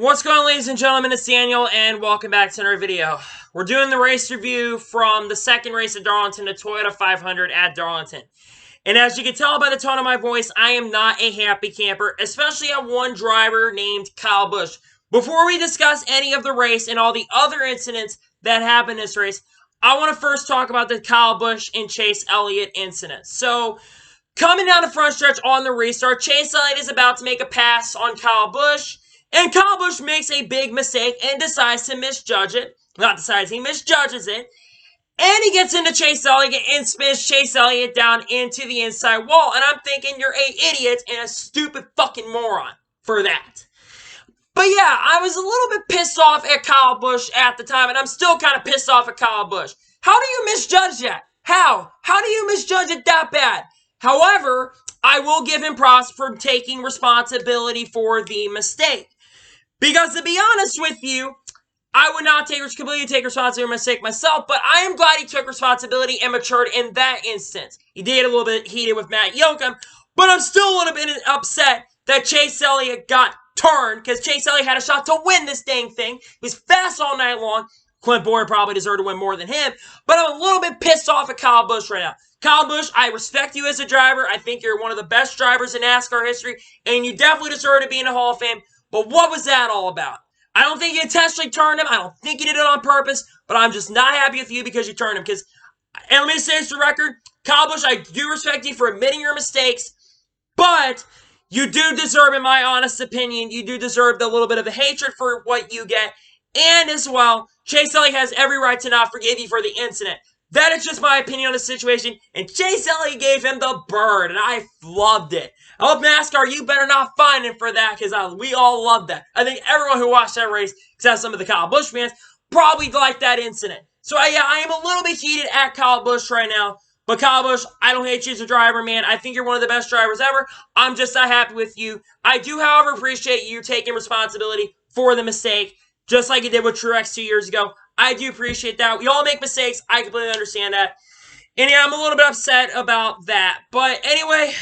What's going on, ladies and gentlemen? It's Daniel, and welcome back to another video. We're doing the race review from the second race at Darlington, the Toyota 500 at Darlington. And as you can tell by the tone of my voice, I am not a happy camper, especially at one driver named Kyle Busch. Before we discuss any of the race and all the other incidents that happened in this race, I want to first talk about the Kyle Busch and Chase Elliott incident. So, coming down the front stretch on the restart, Chase Elliott is about to make a pass on Kyle Busch. And Kyle Busch makes a big mistake and decides to misjudge it. Not decides, he misjudges it. And he gets into Chase Elliott and spins Chase Elliott down into the inside wall. And I'm thinking you're an idiot and a stupid fucking moron for that. But yeah, I was a little bit pissed off at Kyle Busch at the time. And I'm still kind of pissed off at Kyle Busch. How do you misjudge that? How? How do you misjudge it that bad? However, I will give him props for taking responsibility for the mistake. Because to be honest with you, I would not completely take responsibility for my mistake myself, but I am glad he took responsibility and matured in that instance. He did get a little bit heated with Matt Yoakum, but I'm still a little bit upset that Chase Elliott got turned, because Chase Elliott had a shot to win this dang thing. He was fast all night long. Clint Boyer probably deserved to win more than him, but I'm a little bit pissed off at Kyle Busch right now. Kyle Busch, I respect you as a driver. I think you're one of the best drivers in NASCAR history, and you definitely deserve to be in the Hall of Fame. But what was that all about? I don't think you intentionally turned him. I don't think you did it on purpose. But I'm just not happy with you because you turned him. And let me say this for the record, Kyle Busch, I do respect you for admitting your mistakes. But you do deserve, in my honest opinion, you do deserve the little bit of the hatred for what you get. And as well, Chase Elliott has every right to not forgive you for the incident. That is just my opinion on the situation, and Chase Elliott gave him the bird, and I loved it. I hope NASCAR, you better not find him for that, because we all loved that. I think everyone who watched that race, except some of the Kyle Busch fans, probably liked that incident. So yeah, I am a little bit heated at Kyle Busch right now, but Kyle Busch, I don't hate you as a driver, man. I think you're one of the best drivers ever. I'm just not happy with you. I do, however, appreciate you taking responsibility for the mistake, just like you did with Truex 2 years ago. I do appreciate that. We all make mistakes. I completely understand that. And yeah, I'm a little bit upset about that. But anyway,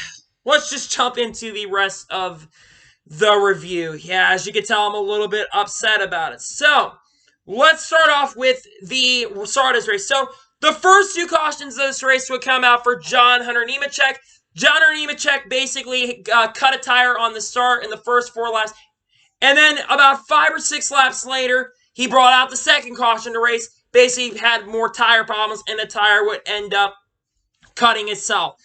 let's just jump into the rest of the review. Yeah, as you can tell, I'm a little bit upset about it. So, let's start off with the start of this race. So, the first two cautions of this race would come out for John Hunter Nemechek. John Hunter Nemechek basically cut a tire on the start in the first 4 laps. And then about 5 or 6 laps later, he brought out the second caution to race, basically had more tire problems, and the tire would end up cutting itself.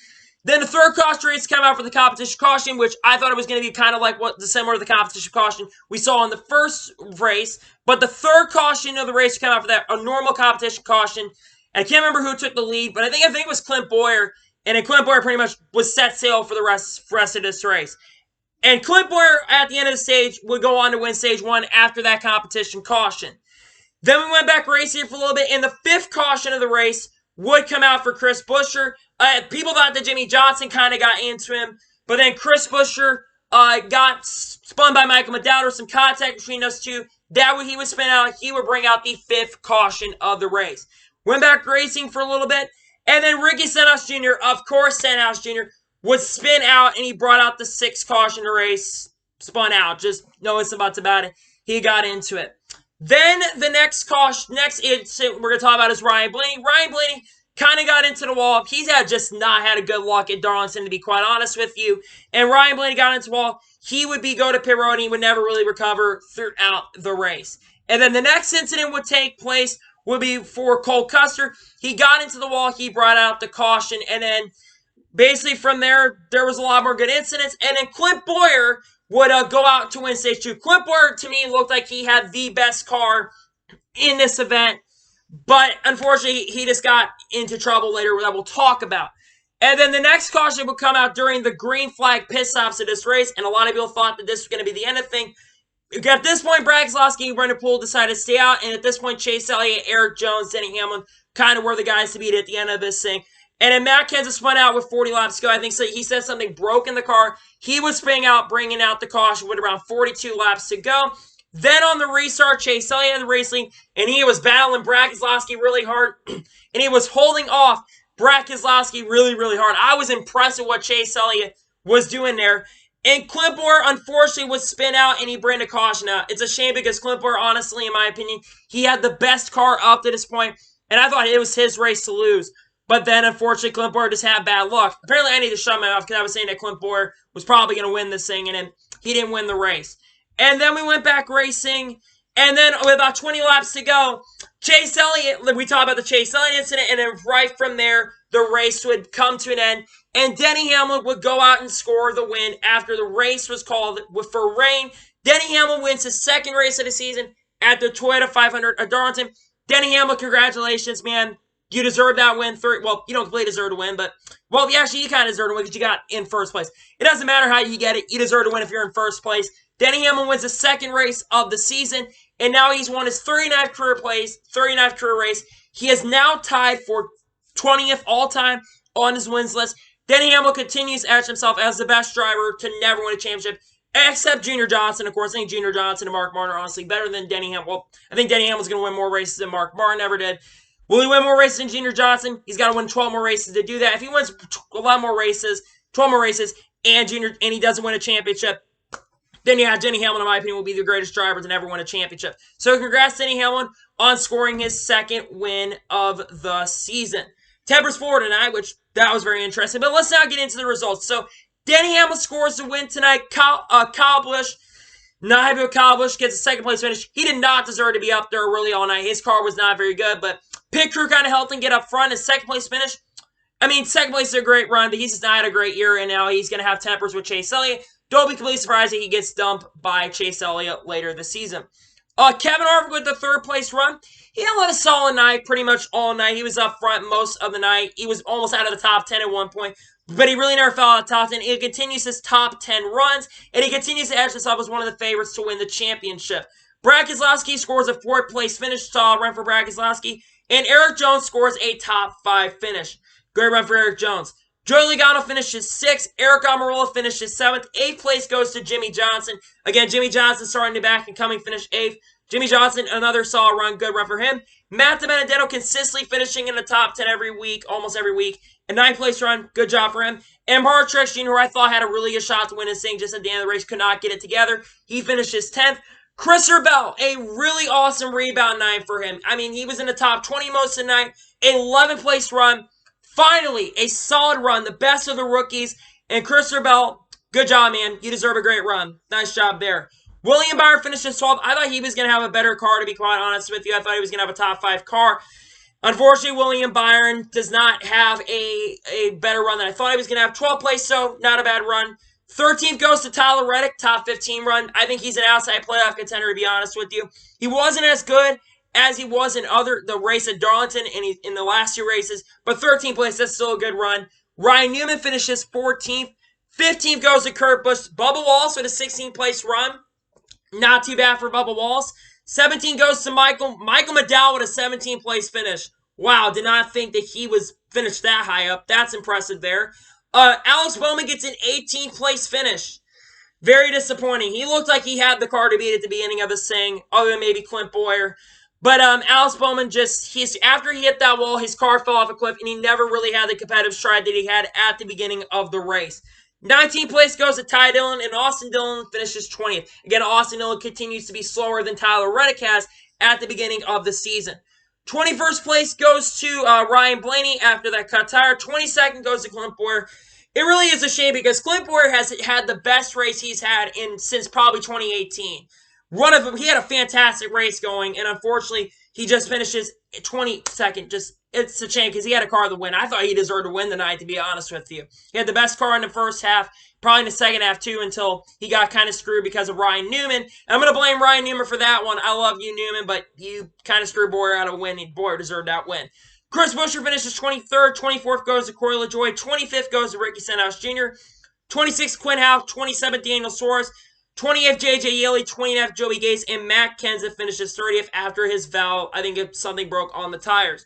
Then the third caution race came out for the competition caution, which I thought it was going to be kind of like similar to the competition caution we saw in the first race. But the third caution of the race came out for that, a normal competition caution. And I can't remember who took the lead, but I think it was Clint Boyer. And then Clint Boyer pretty much was set sail for the rest of this race. And Clint Boyer, at the end of the stage, would go on to win stage 1 after that competition caution. Then we went back racing for a little bit, and the fifth caution of the race would come out for Chris Buescher. People thought that Jimmy Johnson kind of got into him, but then Chris Buescher got spun by Michael McDowell. There was some contact between those two. That way he would spin out. He would bring out the fifth caution of the race. Went back racing for a little bit, and then Ricky Stenhouse Jr., of course Stenhouse Jr., would spin out, and he brought out the sixth caution to race, spun out. Just no ifs and buts about it. He got into it. Then the next incident we're going to talk about is Ryan Blaney. Ryan Blaney kind of got into the wall. He's just not had a good luck at Darlington, to be quite honest with you. And Ryan Blaney got into the wall. He would go to pit road, and he would never really recover throughout the race. And then the next incident would take place would be for Cole Custer. He got into the wall. He brought out the caution, and then basically, from there was a lot more good incidents. And then Clint Boyer would go out to win stage 2. Clint Boyer, to me, looked like he had the best car in this event. But, unfortunately, he just got into trouble later that we'll talk about. And then the next caution would come out during the green flag pit stops of this race. And a lot of people thought that this was going to be the end of the thing. At this point, Brad Keselowski and Brendan Poole decided to stay out. And at this point, Chase Elliott, Eric Jones, Denny Hamlin kind of were the guys to beat at the end of this thing. And then Matt Kenseth spun out with 40 laps to go. I think so. He said something broke in the car. He was spinning out, bringing out the caution with around 42 laps to go. Then on the restart, Chase Elliott had the race lead, and he was battling Brad Keselowski really hard. And he was holding off Brad Keselowski really, really hard. I was impressed with what Chase Elliott was doing there. And Clint Bowyer, unfortunately, was spin out and he brought a caution out. It's a shame because Clint Bowyer, honestly, in my opinion, he had the best car up to this point, and I thought it was his race to lose. But then, unfortunately, Clint Bowyer just had bad luck. Apparently, I need to shut my mouth because I was saying that Clint Bowyer was probably going to win this thing, and then he didn't win the race. And then we went back racing, and then with about 20 laps to go, Chase Elliott, we talked about the Chase Elliott incident, and then right from there, the race would come to an end, and Denny Hamlin would go out and score the win after the race was called for rain. Denny Hamlin wins his second race of the season at the Toyota 500 at Darlington. Denny Hamlin, congratulations, man. You deserve that win. Well, you don't completely deserve to win, but, well, actually, you kind of deserve to win because you got in first place. It doesn't matter how you get it. You deserve to win if you're in first place. Denny Hamlin wins the second race of the season, and now he's won his 39th career race. He is now tied for 20th all-time on his wins list. Denny Hamlin continues to etch himself as the best driver to never win a championship, except Junior Johnson, of course. I think Junior Johnson and Mark Martin are honestly better than Denny Hamlin. Well, I think Denny Hamlin's going to win more races than Mark Martin ever did. Will he win more races than Junior Johnson? He's got to win 12 more races to do that. If he wins a lot more races, 12 more races, and he doesn't win a championship, then yeah, Denny Hamlin, in my opinion, will be the greatest driver to never win a championship. So congrats, Denny Hamlin, on scoring his second win of the season. Tempers forward tonight, which that was very interesting. But let's now get into the results. So Denny Hamlin scores the win tonight. Kyle Busch, not happy with Kyle Busch, gets a second place finish. He did not deserve to be up there really all night. His car was not very good, but pit crew kind of helped him get up front. His second place finish. I mean, second place is a great run, but he's just not had a great year, and now he's going to have tempers with Chase Elliott. Don't be completely surprised that he gets dumped by Chase Elliott later this season. Kevin Harvick with the third place run. He had a solid night pretty much all night. He was up front most of the night. He was almost out of the top 10 at one point, but he really never fell out of the top 10. He continues his top 10 runs, and he continues to edge himself as one of the favorites to win the championship. Brad Keselowski scores a fourth place finish. Solid run for Brad Keselowski. And Erik Jones scores a top 5 finish. Great run for Erik Jones. Joey Logano finishes 6th. Aric Almirola finishes 7th. 8th place goes to Jimmie Johnson. Again, Jimmie Johnson starting to back and coming, finished 8th. Jimmie Johnson, another solid run, good run for him. Matt DiBenedetto consistently finishing in the top 10 every week, almost every week. A 9th place run, good job for him. And Martin Truex Jr., who I thought had a really good shot to win this thing just at the end of the race, could not get it together. He finishes 10th. Christopher Bell, a really awesome rebound night for him. I mean, he was in the top 20 most of the night. 11th place run. Finally, a solid run, the best of the rookies. And Christopher Bell, good job, man. You deserve a great run. Nice job there. William Byron finishes 12th. I thought he was going to have a better car, to be quite honest with you. I thought he was going to have a top 5 car. Unfortunately, William Byron does not have a better run than I thought he was going to have. 12th place, so not a bad run. 13th goes to Tyler Reddick, top 15 run. I think he's an outside playoff contender, to be honest with you. He wasn't as good as he was in the race at Darlington and in the last 2 races, but 13th place, that's still a good run. Ryan Newman finishes 14th. 15th goes to Kurt Busch. Bubba Wallace with a 16th place run. Not too bad for Bubba Wallace. 17 goes to Michael McDowell with a 17th place finish. Wow, did not think that he was finished that high up. That's impressive there. Alex Bowman gets an 18th place finish. Very disappointing. He looked like he had the car to beat at the beginning of this thing, other than maybe Clint Bowyer. But Alex Bowman after he hit that wall, his car fell off a cliff, and he never really had the competitive stride that he had at the beginning of the race. 19th place goes to Ty Dillon, and Austin Dillon finishes 20th. Again, Austin Dillon continues to be slower than Tyler Reddick has at the beginning of the season. 21st place goes to Ryan Blaney after that cut tire. 22nd goes to Clint Bowyer. It really is a shame because Clint Bowyer has had the best race he's had since probably 2018. He had a fantastic race going, and unfortunately, he just finishes 22nd. It's a shame because he had a car to win. I thought he deserved to win the night, to be honest with you. He had the best car in the first half, probably in the second half too, until he got kind of screwed because of Ryan Newman. And I'm going to blame Ryan Newman for that one. I love you, Newman, but you kind of screwed Bowyer out of a win. Bowyer deserved that win. Chris Buescher finishes 23rd. 24th goes to Corey LaJoie. 25th goes to Ricky Stenhouse Jr. 26th, Quinn Houck. 27th, Daniel Suarez. 20th, J.J. Yeley. 29th, Joey Gase. And Matt Kenseth finishes 30th after his valve. I think something broke on the tires.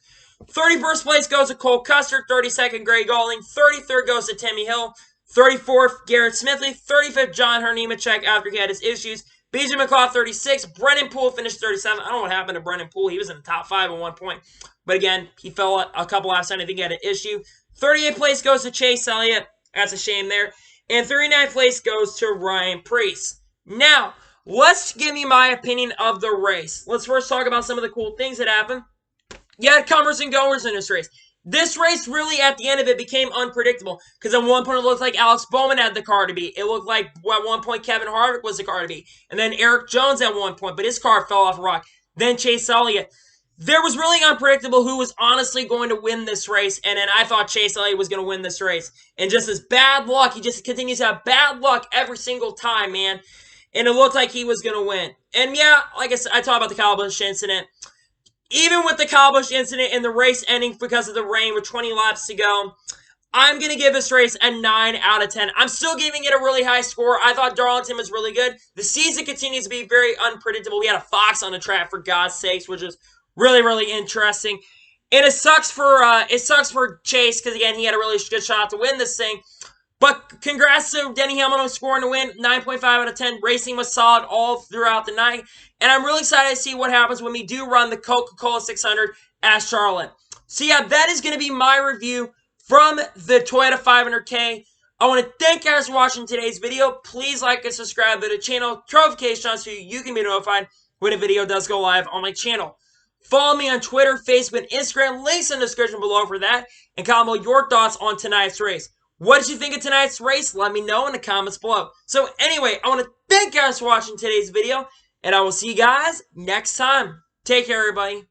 31st place goes to Cole Custer. 32nd, Greg Gaulding. 33rd goes to Timmy Hill. 34th, Garrett Smithley. 35th, John Hernimacek after he had his issues. BJ McLeod, 36. Brennan Poole finished 37. I don't know what happened to Brennan Poole. He was in the top 5 at one point. But again, he fell a couple last time. I think he had an issue. 38th place goes to Chase Elliott. That's a shame there. And 39th place goes to Ryan Preece. Now, let's give you my opinion of the race. Let's first talk about some of the cool things that happened. You had comers and goers in this race. This race really, at the end of it, became unpredictable. Because at one point, it looked like Alex Bowman had the car to beat. It looked like, at one point, Kevin Harvick was the car to beat. And then Eric Jones at one point, but his car fell off a rock. Then Chase Elliott. There was really unpredictable who was honestly going to win this race, and then I thought Chase Elliott was going to win this race. And just his bad luck, he just continues to have bad luck every single time, man. And it looked like he was going to win. And yeah, like I said, I talked about the Kyle Busch incident. Even with the Kyle Busch incident and the race ending because of the rain with 20 laps to go, I'm going to give this race a 9 out of 10. I'm still giving it a really high score. I thought Darlington was really good. The season continues to be very unpredictable. We had a fox on the track, for God's sakes, which is really, really interesting. And it sucks for Chase, because again, he had a really good shot to win this thing. But congrats to Denny Hamlin scoring the win, 9.5 out of 10. Racing was solid all throughout the night. And I'm really excited to see what happens when we do run the Coca-Cola 600 at Charlotte. So yeah, that is going to be my review from the Toyota 500K. I want to thank you guys for watching today's video. Please like and subscribe to the channel, notifications so you can be notified when a video does go live on my channel. Follow me on Twitter, Facebook, and Instagram. Links in the description below for that. And comment your thoughts on tonight's race. What did you think of tonight's race? Let me know in the comments below. So anyway, I want to thank you guys for watching today's video. And I will see you guys next time. Take care, everybody.